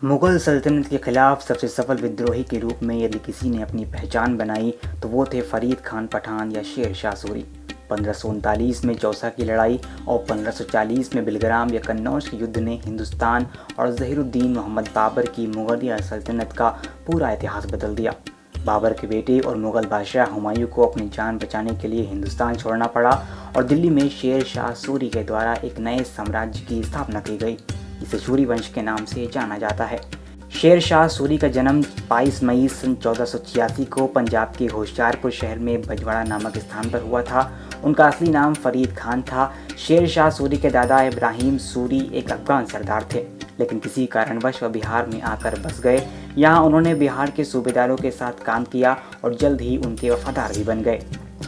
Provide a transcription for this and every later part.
मुगल सल्तनत के खिलाफ सबसे सफल विद्रोही के रूप में यदि किसी ने अपनी पहचान बनाई तो वो थे फरीद खान पठान या शेर शाह सूरी। 1539 में चौसा की लड़ाई और 1540 में बिलग्राम या कन्नौज के युद्ध ने हिंदुस्तान और ज़हीरुद्दीन मोहम्मद बाबर की मुगलिया सल्तनत का पूरा इतिहास बदल दिया। बाबर के बेटे और मुग़ल बादशाह हुमायूं को अपनी जान बचाने के लिए हिंदुस्तान छोड़ना पड़ा और दिल्ली में शेर शाह सूरी के द्वारा एक नए साम्राज्य की स्थापना की गई। इसे सूरी वंश के नाम से जाना जाता है। शेर शाह सूरी का जन्म 22 मई सन 1486 को पंजाब के होशियारपुर शहर में बजवाड़ा नामक स्थान पर हुआ था। उनका असली नाम फरीद खान था। शेर शाह सूरी के दादा इब्राहिम सूरी एक अफगान सरदार थे, लेकिन किसी कारणवश वह बिहार में आकर बस गए। यहाँ उन्होंने बिहार के सूबेदारों के साथ काम किया और जल्द ही उनके वफादार भी बन गए।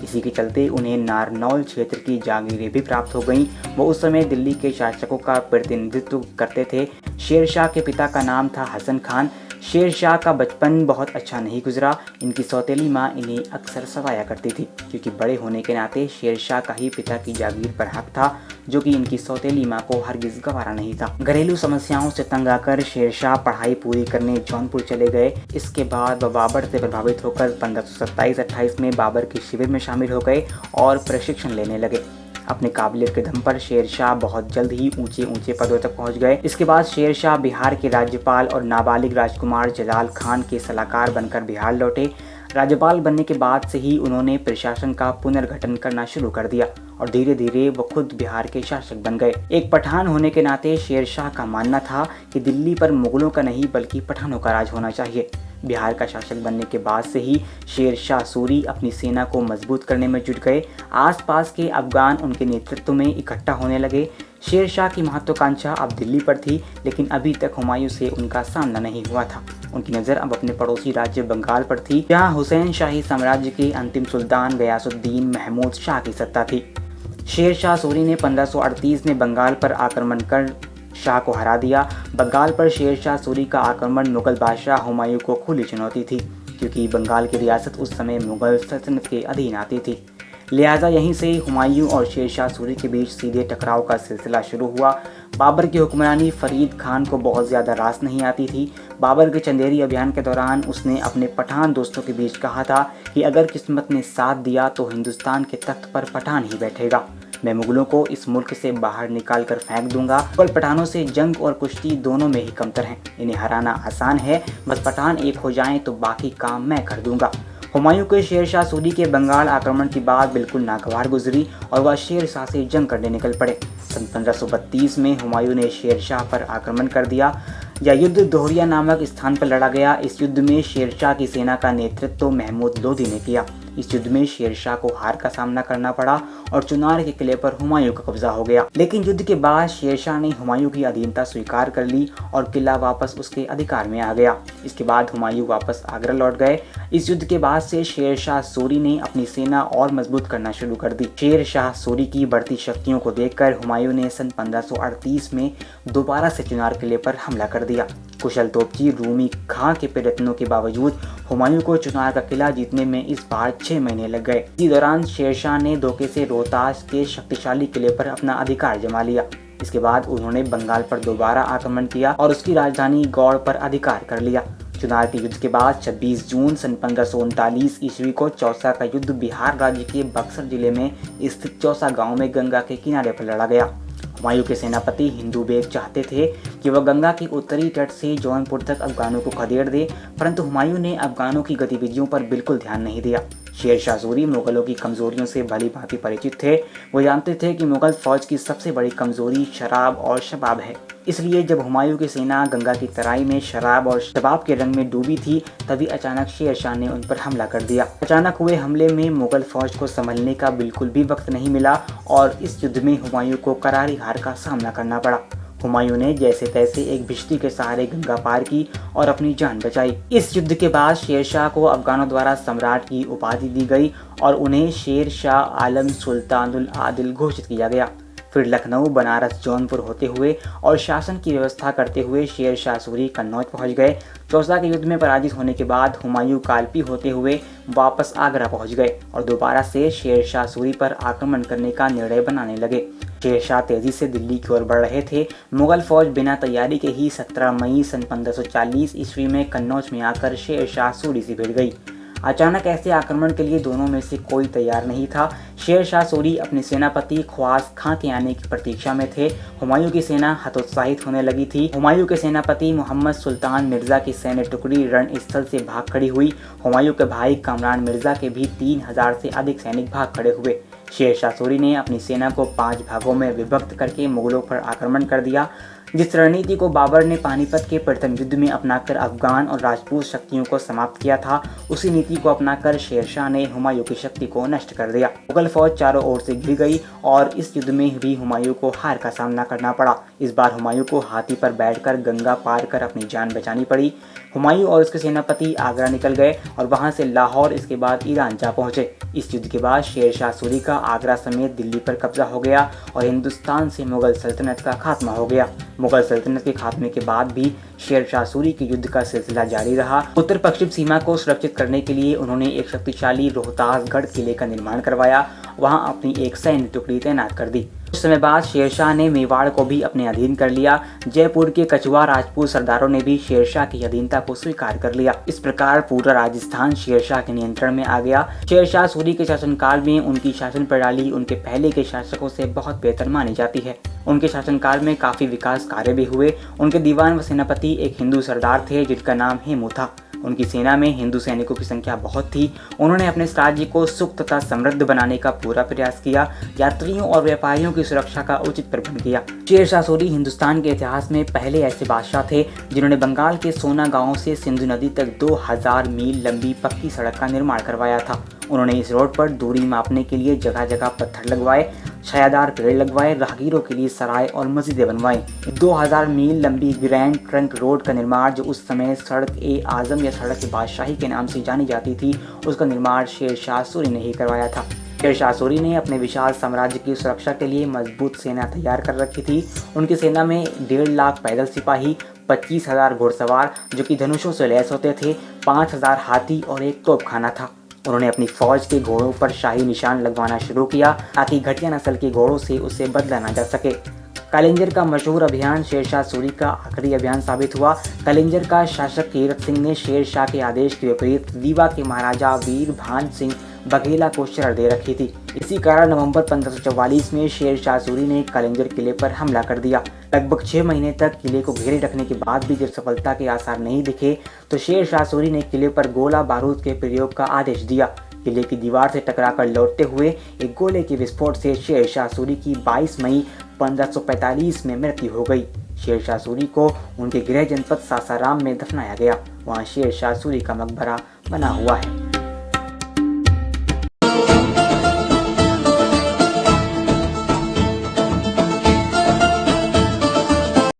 इसी के चलते उन्हें नारनौल क्षेत्र की जागीरें भी प्राप्त हो गईं। वो उस समय दिल्ली के शासकों का प्रतिनिधित्व करते थे। शेर शाह के पिता का नाम था हसन खान। शेर शाह का बचपन बहुत अच्छा नहीं गुजरा। इनकी सौतेली माँ इन्हें अक्सर सताया करती थी, क्योंकि बड़े होने के नाते शेर शाह का ही पिता की जागीर पर हक था, जो कि इनकी सौतेली माँ को हरगिज गवारा नहीं था। घरेलू समस्याओं से तंग आकर शेर शाह पढ़ाई पूरी करने जौनपुर चले गए। इसके बाद वह बाबर से प्रभावित होकर 1527-28 में बाबर के शिविर में शामिल हो गए और प्रशिक्षण लेने लगे। अपने काबिलियत के दम पर शेर शाह बहुत जल्द ही ऊंचे ऊंचे पदों तक पहुंच गए। इसके बाद शेर शाह बिहार के राज्यपाल और नाबालिग राजकुमार जलाल खान के सलाहकार बनकर बिहार लौटे। राज्यपाल बनने के बाद से ही उन्होंने प्रशासन का पुनर्गठन करना शुरू कर दिया और धीरे धीरे वो खुद बिहार के शासक बन गए। एक पठान होने के नाते शेर शाह का मानना था कि दिल्ली पर मुगलों का नहीं बल्कि पठानों का राज होना चाहिए। बिहार का शासक बनने के बाद से ही शेर शाह सूरी अपनी सेना को मजबूत करने में जुट गए। आसपास के अफगान उनके नेतृत्व में इकट्ठा होने लगे। शेर शाह की महत्वाकांक्षा अब दिल्ली पर थी, लेकिन अभी तक हुमायूं से उनका सामना नहीं हुआ था। उनकी नज़र अब अपने पड़ोसी राज्य बंगाल पर थी, जहां हुसैन शाही साम्राज्य के अंतिम सुल्तान गयासुद्दीन महमूद शाह की सत्ता थी। शेर शाह सूरी ने 1538 में बंगाल पर आक्रमण कर शाह को हरा दिया। बंगाल पर शेर शाह सूरी का आक्रमण मुगल बादशाह हुमायूं को खुली चुनौती थी, क्योंकि बंगाल की रियासत उस समय मुगल सल्तनत के अधीन आती थी। लिहाजा यहीं से हुमायूं और शेर शाह सूरी के बीच सीधे टकराव का सिलसिला शुरू हुआ। बाबर की हुक्मरानी फरीद खान को बहुत ज़्यादा रास नहीं आती थी। बाबर के चंदेरी अभियान के दौरान उसने अपने पठान दोस्तों के बीच कहा था कि अगर किस्मत ने साथ दिया तो हिंदुस्तान के तख्त पर पठान ही बैठेगा। मैं मुगलों को इस मुल्क से बाहर निकाल कर फेंक दूंगा। मुगल पठानों से जंग और कुश्ती दोनों में ही कमतर हैं। इन्हें हराना आसान है, बस पठान एक हो जाएं तो बाकी काम मैं कर दूंगा। हुमायूं के शेर शाह सूरी के बंगाल आक्रमण की बात बिल्कुल नागवार गुजरी और वह शेर शाह से जंग करने निकल पड़े। सन 1532 में हुमायूं ने शेर शाह पर आक्रमण कर दिया। यह युद्ध दोहरिया नामक स्थान पर लड़ा गया। इस युद्ध में शेर शाह की सेना का नेतृत्व महमूद लोधी ने किया। इस युद्ध में शेर शाह को हार का सामना करना पड़ा और चुनार के किले पर हुमायूं का कब्जा हो गया। लेकिन युद्ध के बाद शेर शाह ने हुमायूं की अधीनता स्वीकार कर ली और किला वापस उसके अधिकार में आ गया। इसके बाद हुमायूं वापस आगरा लौट गए। इस युद्ध के बाद से शेर शाह सूरी ने अपनी सेना और मजबूत करना शुरू कर दी। शेर शाह सूरी की बढ़ती शक्तियों को देखकर हुमायूं ने सन 1538 में दोबारा से चुनार किले पर हमला कर दिया। कुशल तोपची रूमी खां के प्रयत्नों के बावजूद हुमायूं को चुनार का किला जीतने में इस बार 6 महीने लग गए। इसी दौरान शेर शाह ने धोखे से रोहतास के शक्तिशाली किले पर अपना अधिकार जमा लिया। इसके बाद उन्होंने बंगाल पर दोबारा आक्रमण किया और उसकी राजधानी गौड़ पर अधिकार कर लिया। चुनार के युद्ध के बाद 26 जून सन 1539 ईस्वी को चौसा का युद्ध बिहार राज्य के बक्सर जिले में स्थित चौसा गांव में गंगा के किनारे पर लड़ा गया। हुमायूं के सेनापति हिंदू बेग चाहते थे कि वह गंगा के उत्तरी तट से जौनपुर तक अफगानों को खदेड़ दे, परंतु हुमायूं ने अफगानों की गतिविधियों पर बिल्कुल ध्यान नहीं दिया। शेर शाह सूरी मुगलों की कमजोरियों से भली भांति परिचित थे। वो जानते थे कि मुगल फौज की सबसे बड़ी कमजोरी शराब और शबाब है। इसलिए जब हुमायूं की सेना गंगा की तराई में शराब और शबाब के रंग में डूबी थी, तभी अचानक शेर शाह ने उन पर हमला कर दिया। अचानक हुए हमले में मुगल फौज को संभलने का बिल्कुल भी वक्त नहीं मिला और इस युद्ध में हुमायूं को करारी हार का सामना करना पड़ा। हुमायूं ने जैसे तैसे एक भिश्ती के सहारे गंगा पार की और अपनी जान बचाई। इस युद्ध के बाद शेर शाह को अफगानों द्वारा सम्राट की उपाधि दी गई और उन्हें शेर शाह आलम सुल्तानुल आदिल घोषित किया गया। फिर लखनऊ, बनारस, जौनपुर होते हुए और शासन की व्यवस्था करते हुए शेर शाह सूरी कन्नौज पहुंच गए। चौसा के युद्ध में पराजित होने के बाद हुमायूं कालपी होते हुए वापस आगरा पहुंच गए और दोबारा से शेर शाह सूरी पर आक्रमण करने का निर्णय बनाने लगे। शेर शाह तेजी से दिल्ली की ओर बढ़ रहे थे। मुगल फौज बिना तैयारी के ही 17 मई सन 1540 ईस्वी में कन्नौज में आकर शेर शाह सूरी से भिड़ गई। अचानक ऐसे आक्रमण के लिए दोनों में से कोई तैयार नहीं था। शेर शाह सूरी अपने सेनापति ख्वास खां के आने की प्रतीक्षा में थे। हुमायूं की सेना हतोत्साहित होने लगी थी। हुमायूं के सेनापति मोहम्मद सुल्तान मिर्जा की सैन्य टुकड़ी रणस्थल से भाग खड़ी हुई। हुमायूं के भाई कामरान मिर्जा के भी 3000 से अधिक सैनिक भाग खड़े हुए। शेर शाह सूरी ने अपनी सेना को 5 भागों में विभक्त करके मुगलों पर आक्रमण कर दिया। जिस रणनीति को बाबर ने पानीपत के प्रथम युद्ध में अपनाकर अफगान और राजपूत शक्तियों को समाप्त किया था, उसी नीति को अपनाकर शेर शाह ने हुमायूं की शक्ति को नष्ट कर दिया। मुगल फौज चारों ओर से घिर गई और इस युद्ध में भी हुमायूं को हार का सामना करना पड़ा। इस बार हुमायूं को हाथी पर बैठकर गंगा पार कर अपनी जान बचानी पड़ी। हुमायूं और उसके सेनापति आगरा निकल गए और वहां से लाहौर, इसके बाद ईरान जा पहुंचे। इस युद्ध के बाद शेर शाह सूरी का आगरा समेत दिल्ली पर कब्जा हो गया और हिंदुस्तान से मुगल सल्तनत का खात्मा हो गया। मुगल सल्तनत के खात्मे के बाद भी शेर शाह सूरी के युद्ध का सिलसिला जारी रहा। उत्तर पश्चिम सीमा को सुरक्षित करने के लिए उन्होंने एक शक्तिशाली रोहतासगढ़ किले का निर्माण करवाया। वहां अपनी एक सैन्य टुकड़ी तैनात कर दी। कुछ समय बाद शेर शाह ने मेवाड़ को भी अपने अधीन कर लिया। जयपुर के कछुआ राजपूत सरदारों ने भी शेर शाह की अधीनता को स्वीकार कर लिया। इस प्रकार पूरा राजस्थान शेर शाह के नियंत्रण में आ गया। शेर शाह सूरी के शासनकाल में उनकी शासन प्रणाली उनके पहले के शासकों से बहुत बेहतर मानी जाती है। उनके शासनकाल में काफी विकास कार्य भी हुए। उनके दीवान व सेनापति एक हिंदू सरदार थे जिनका नाम हेमू था। उनकी सेना में हिंदू सैनिकों की संख्या बहुत थी। उन्होंने अपने राज्य को सुख तथा समृद्ध बनाने का पूरा प्रयास किया। यात्रियों और व्यापारियों की सुरक्षा का उचित प्रबंध किया। शेर शाह सूरी हिंदुस्तान के इतिहास में पहले ऐसे बादशाह थे जिन्होंने बंगाल के सोना गांव से सिंधु नदी तक 2000 मील लंबी पक्की सड़क का निर्माण करवाया था। उन्होंने इस रोड पर दूरी मापने के लिए जगह जगह पत्थर लगवाए, छायादार पेड़ लगवाए, राहगीरों के लिए सराय और मस्जिदें बनवाई। 2000 मील लंबी ग्रैंड ट्रंक रोड का निर्माण, जो उस समय सड़क ए आजम या सड़क बादशाही के नाम से जानी जाती थी, उसका निर्माण शेर शाह सूरी ने ही करवाया था। शेर शाह सूरी ने अपने विशाल साम्राज्य की सुरक्षा के लिए मजबूत सेना तैयार कर रखी थी। उनकी सेना में 1.5 लाख पैदल सिपाही, 25,000 घुड़सवार जो कि धनुषों से लैस होते थे, 5,000 हाथी और एक तोपखाना था। उन्होंने अपनी फौज के घोड़ों पर शाही निशान लगवाना शुरू किया ताकि घटिया नस्ल के घोड़ों से उसे बदला ना जा सके। कलिंजर का मशहूर अभियान शेर शाह सूरी का आखिरी अभियान साबित हुआ। कलिंजर का शासक कीरत सिंह ने शेर शाह के आदेश के विपरीत रीवा के महाराजा वीर भान सिंह बघेला को शरण दे रखी थी। इसी कारण नवंबर 1544 में शेर शाह सूरी ने कलिंजर किले पर हमला कर दिया। लगभग 6 महीने तक किले को घेरे रखने के बाद भी जब सफलता के आसार नहीं दिखे तो शेर शाह सूरी ने किले पर गोला बारूद के प्रयोग का आदेश दिया। किले की दीवार से टकराकर लौटते हुए एक गोले के विस्फोट से शेर शाह सूरी की 22 मई 1545 में मृत्यु हो गई। शेर शाह सूरी को उनके गृह जनपद सासाराम में दफनाया गया। वहाँ शेर शाह सूरी का मकबरा बना हुआ है।